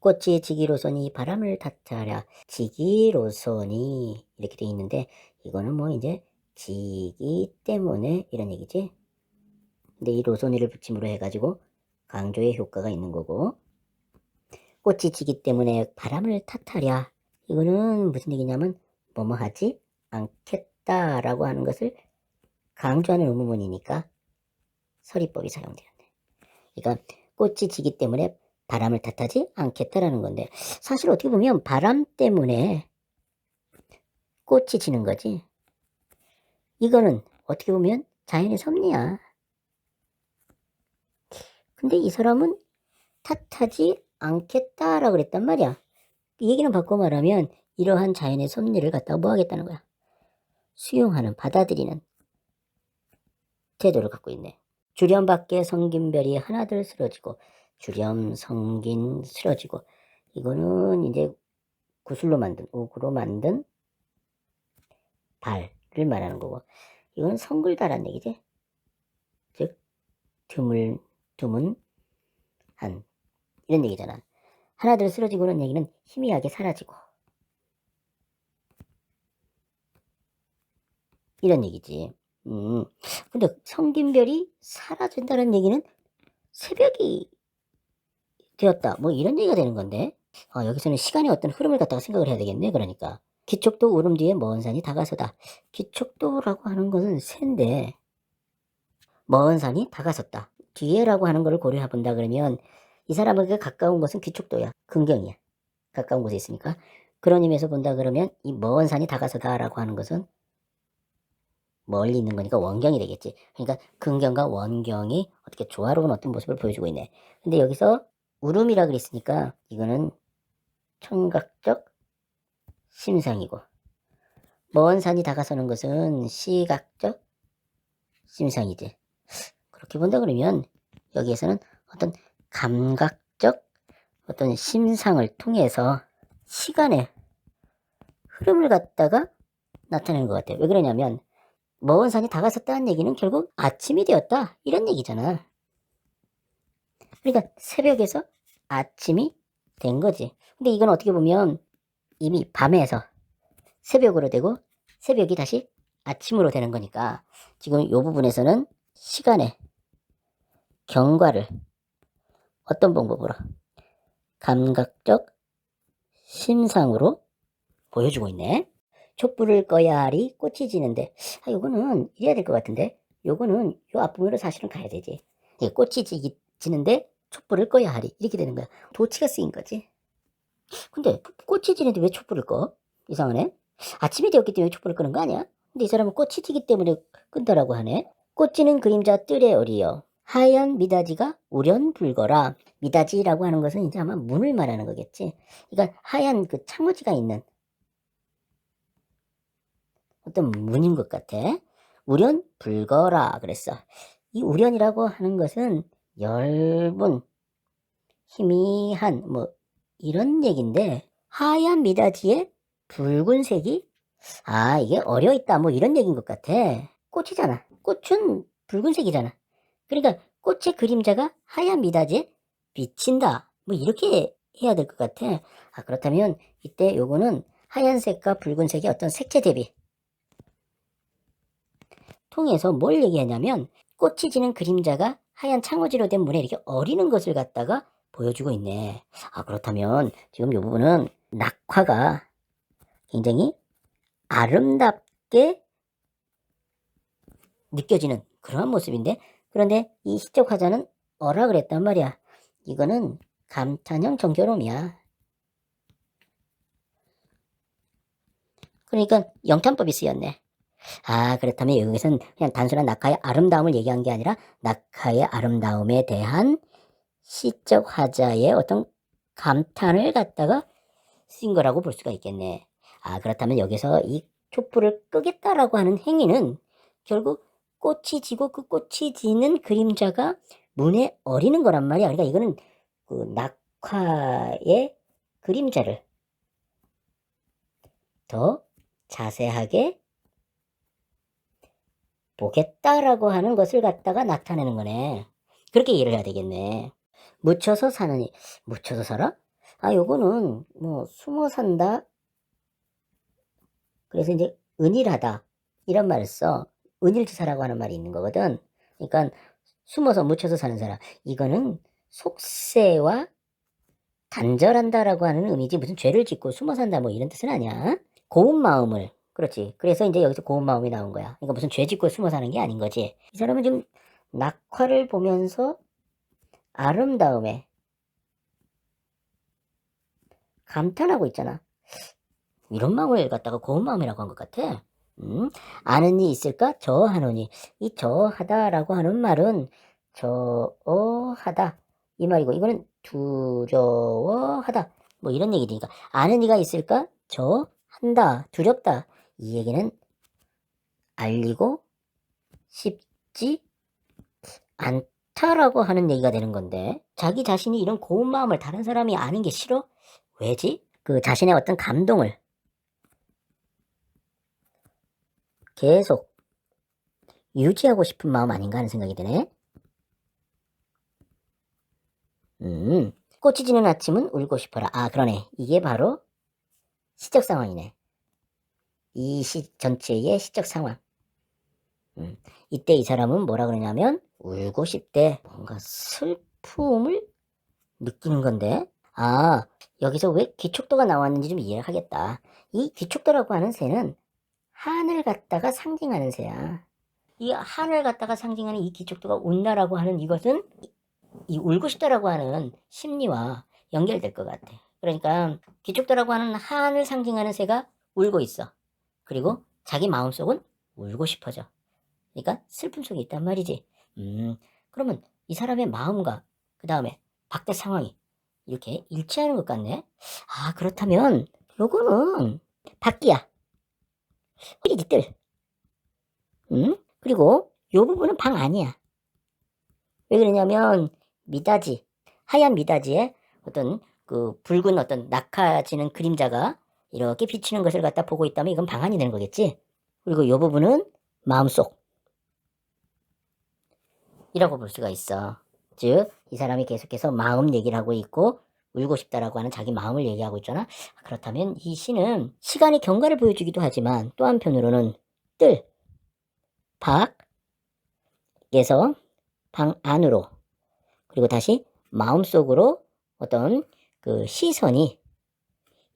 꽃이 지기로서니 바람을 탓하랴. 지기로서니 이렇게 돼 있는데 이거는 뭐 이제 지기 때문에 이런 얘기지. 근데 이 로소니를 붙임으로 해가지고 강조의 효과가 있는 거고, 꽃이 지기 때문에 바람을 탓하랴. 이거는 무슨 얘기냐면 뭐뭐 하지 않겠다라고 하는 것을 강조하는 의문문이니까 서리법이 사용되었네. 그러니까 꽃이 지기 때문에 바람을 탓하지 않겠다라는 건데, 사실 어떻게 보면 바람 때문에 꽃이 지는 거지. 이거는 어떻게 보면 자연의 섭리야. 근데 이 사람은 탓하지 않겠다라고 그랬단 말이야. 이 얘기는 바꿔 말하면 이러한 자연의 섭리를 갖다가 뭐 하겠다는 거야. 수용하는, 받아들이는 태도를 갖고 있네. 주렴 밖에 성긴별이 하나둘 쓰러지고, 주렴 성긴 쓰러지고, 이거는 이제 구슬로 만든, 옥으로 만든 발을 말하는 거고, 이거는 성글다란 얘기지. 즉 드문 한 이런 얘기잖아. 하나둘 쓰러지고는 얘기는 희미하게 사라지고 이런 얘기지. 근데 성긴별이 사라진다는 얘기는 새벽이 되었다 뭐 이런 얘기가 되는 건데, 여기서는 시간의 어떤 흐름을 갖다가 생각을 해야 되겠네. 그러니까 기척도 울음 뒤에 먼 산이 다가서다. 기척도라고 하는 것은 새인데 먼 산이 다가섰다. 뒤에라고 하는 것을 고려해 본다 그러면 이 사람에게 가까운 것은 기척도야. 근경이야. 가까운 곳에 있으니까. 그런 의미에서 본다 그러면 이 먼 산이 다가서다라고 하는 것은 멀리 있는 거니까 원경이 되겠지. 그러니까 근경과 원경이 어떻게 조화로운 어떤 모습을 보여주고 있네. 근데 여기서 울음이라 그랬으니까 이거는 청각적 심상이고, 먼 산이 다가서는 것은 시각적 심상이지. 그렇게 본다 그러면 여기에서는 어떤 감각적 어떤 심상을 통해서 시간의 흐름을 갖다가 나타내는 것 같아요. 왜 그러냐면 먼 산이 다가섰다는 얘기는 결국 아침이 되었다 이런 얘기잖아. 그러니까 새벽에서 아침이 된 거지. 근데 이건 어떻게 보면 이미 밤에서 새벽으로 되고 새벽이 다시 아침으로 되는 거니까 지금 이 부분에서는 시간의 경과를 어떤 방법으로 감각적 심상으로 보여주고 있네. 촛불을 꺼야 하리 꽃이 지는데, 요거는 이래야 될 것 같은데, 요거는 요 앞부분으로 사실은 가야 되지. 꽃이 지는데 촛불을 꺼야 하리 이렇게 되는 거야. 도치가 쓰인 거지. 근데 꽃이 지는데 왜 촛불을 꺼? 이상하네. 아침이 되었기 때문에 촛불을 끄는 거 아니야? 근데 이 사람은 꽃이 지기 때문에 끈다라고 하네. 꽃 지는 그림자 뜰에 어리여 하얀 미닫이가 우련불거라. 미닫이라고 하는 것은 이제 아마 문을 말하는 거겠지. 그러니까 하얀 그 창호지가 있는 어떤 문인 것 같아. 우련불거라 그랬어. 이 우련이라고 하는 것은 엷은 희미한 뭐 이런 얘기인데, 하얀 미닫이에 붉은색이, 이게 어려있다 뭐 이런 얘기인 것 같아. 꽃이잖아. 꽃은 붉은색이잖아. 그러니까 꽃의 그림자가 하얀 미닫이에 비친다 뭐 이렇게 해야 될 것 같아. 그렇다면 이때 요거는 하얀색과 붉은색의 어떤 색채 대비 통해서 뭘 얘기하냐면, 꽃이 지는 그림자가 하얀 창호지로 된 문에 이렇게 어리는 것을 갖다가 보여주고 있네. 그렇다면 지금 이 부분은 낙화가 굉장히 아름답게 느껴지는 그런 모습인데, 그런데 이 시적 화자는 어라 그랬단 말이야. 이거는 감탄형 정결음이야. 그러니까 영탄법이 쓰였네. 그렇다면 여기서는 그냥 단순한 낙하의 아름다움을 얘기한 게 아니라 낙하의 아름다움에 대한 시적 화자의 어떤 감탄을 갖다가 쓴 거라고 볼 수가 있겠네. 그렇다면 여기서 이 촛불을 끄겠다라고 하는 행위는 결국 꽃이 지고 그 꽃이 지는 그림자가 문에 어리는 거란 말이야. 그러니까 이거는 그 낙화의 그림자를 더 자세하게 보겠다라고 하는 것을 갖다가 나타내는 거네. 그렇게 이해를 해야 되겠네. 묻혀서 사느니, 묻혀서 살아? 요거는 뭐 숨어 산다. 그래서 이제 은일하다 이런 말을 써. 은일지사라고 하는 말이 있는 거거든. 그러니까 숨어서 묻혀서 사는 사람. 이거는 속세와 단절한다라고 하는 의미지 무슨 죄를 짓고 숨어 산다 뭐 이런 뜻은 아니야. 고운 마음을. 그렇지. 그래서 이제 여기서 고운 마음이 나온 거야. 그러니까 무슨 죄 짓고 숨어 사는 게 아닌 거지. 이 사람은 지금 낙화를 보면서 아름다움에 감탄하고 있잖아. 이런 마음을 갖다가 고운 마음이라고 한 것 같아. 아는 이 있을까? 저하노니. 이 저하다라고 하는 말은 저하다 이 말이고, 이거는 두려워하다 뭐 이런 얘기니까 아는 이가 있을까? 저한다 두렵다 이 얘기는 알리고 싶지 않다라고 하는 얘기가 되는 건데, 자기 자신이 이런 고운 마음을 다른 사람이 아는 게 싫어? 왜지? 그 자신의 어떤 감동을 계속 유지하고 싶은 마음 아닌가 하는 생각이 드네. 꽃이 지는 아침은 울고 싶어라. 그러네. 이게 바로 시적 상황이네. 이 시 전체의 시적 상황. 이때 이 사람은 뭐라 그러냐면 울고 싶대. 뭔가 슬픔을 느끼는 건데, 여기서 왜 귀촉도가 나왔는지 좀 이해를 하겠다. 이 귀촉도라고 하는 새는 한을 갖다가 상징하는 새야. 이 한을 갖다가 상징하는 이 귀촉도가 운다라고 하는 이것은 이 울고 싶다라고 하는 심리와 연결될 것 같아. 그러니까 귀촉도라고 하는 한을 상징하는 새가 울고 있어. 그리고 자기 마음속은 울고 싶어져. 그러니까 슬픔 속에 있단 말이지. 그러면 이 사람의 마음과 그 다음에 밖의 상황이 이렇게 일치하는 것 같네. 그렇다면 요거는 밖이야. 흐리지 뜰. 그리고 요 부분은 방 아니야. 왜 그러냐면 미다지, 하얀 미다지에 어떤 그 붉은 어떤 낙하지는 그림자가 이렇게 비치는 것을 갖다 보고 있다면 이건 방 안이 되는 거겠지. 그리고 요 부분은 마음속 이라고 볼 수가 있어. 즉, 이 사람이 계속해서 마음 얘기를 하고 있고 울고 싶다라고 하는 자기 마음을 얘기하고 있잖아. 그렇다면 이 시는 시간의 경과를 보여주기도 하지만 또 한편으로는 뜰, 밖에서 방 안으로, 그리고 다시 마음속으로 어떤 그 시선이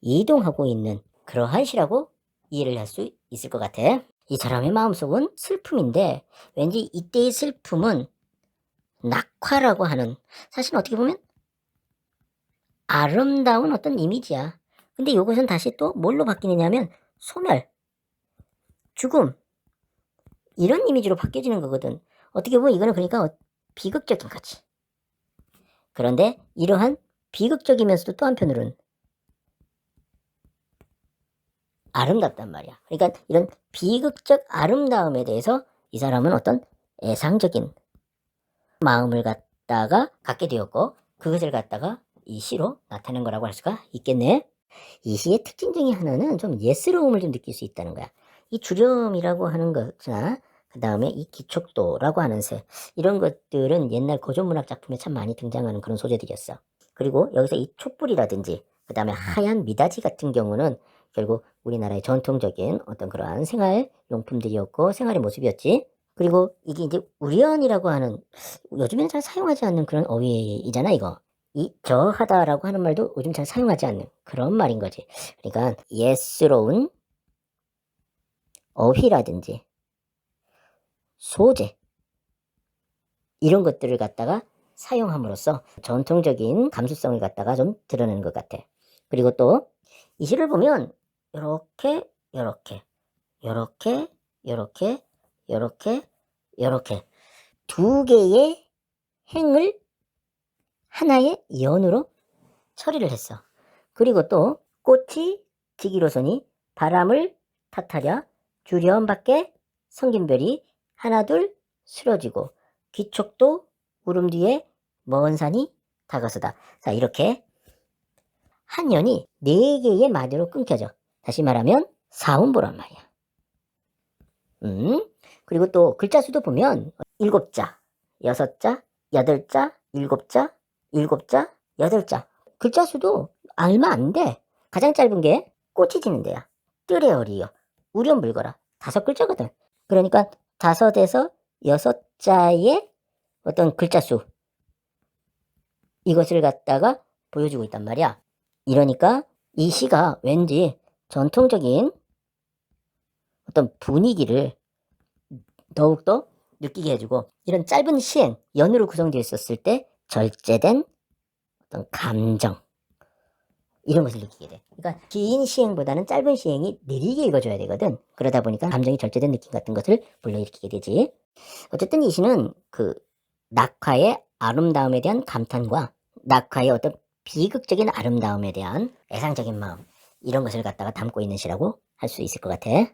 이동하고 있는 그러한 시라고 이해를 할 수 있을 것 같아. 이 사람의 마음속은 슬픔인데 왠지 이때의 슬픔은 낙화라고 하는, 사실 어떻게 보면 아름다운 어떤 이미지야. 근데 이것은 다시 또 뭘로 바뀌느냐면 소멸, 죽음 이런 이미지로 바뀌어지는 거거든. 어떻게 보면 이거는 그러니까 비극적인 거지. 그런데 이러한 비극적이면서도 또 한편으로는 아름답단 말이야. 그러니까 이런 비극적 아름다움에 대해서 이 사람은 어떤 애상적인 마음을 갖다가 갖게 되었고, 그것을 갖다가 이 시로 나타낸 거라고 할 수가 있겠네. 이 시의 특징 중에 하나는 좀 예스러움을 좀 느낄 수 있다는 거야. 이 주렴이라고 하는 것이나 그 다음에 이 기촉도라고 하는 새, 이런 것들은 옛날 고전문학 작품에 참 많이 등장하는 그런 소재들이었어. 그리고 여기서 이 촛불이라든지 그 다음에 하얀 미닫이 같은 경우는 결국 우리나라의 전통적인 어떤 그러한 생활 용품들이었고 생활의 모습이었지. 그리고 이게 이제 우련이라고 하는, 요즘에는 잘 사용하지 않는 그런 어휘이잖아 이거. 이 저하다라고 하는 말도 요즘 잘 사용하지 않는 그런 말인 거지. 그러니까 예스러운 어휘라든지 소재 이런 것들을 갖다가 사용함으로써 전통적인 감수성을 갖다가 좀 드러내는 것 같아. 그리고 또 이 시를 보면 요렇게 요렇게 요렇게 요렇게 요렇게 요렇게 두 개의 행을 하나의 연으로 처리를 했어. 그리고 또 꽃이 지기로서니 바람을 탓하랴 주련 밖에 성김별이 하나둘 쓰러지고 귀촉도 울음 뒤에 먼 산이 다가서다. 자, 이렇게 한 연이 네 개의 마디로 끊겨져. 다시 말하면 사음보란 말이야. 그리고 또 글자 수도 보면 7자, 6자, 8자, 7자, 7자, 8자. 글자 수도 얼마 안 돼. 가장 짧은 게 꽃이 지는 데야. 뜰에 어리여. 우려 물거라. 5글자거든. 그러니까 5에서 6자의 어떤 글자 수. 이것을 갖다가 보여주고 있단 말이야. 이러니까 이 시가 왠지 전통적인 어떤 분위기를 더욱더 느끼게 해주고, 이런 짧은 시행, 연으로 구성되어 있었을 때 절제된 어떤 감정, 이런 것을 느끼게 돼. 그러니까 긴 시행보다는 짧은 시행이 느리게 읽어줘야 되거든. 그러다 보니까 감정이 절제된 느낌 같은 것을 불러일으키게 되지. 어쨌든 이 시는 그 낙화의 아름다움에 대한 감탄과 낙화의 어떤 비극적인 아름다움에 대한 애상적인 마음, 이런 것을 갖다가 담고 있는 시라고 할 수 있을 것 같아.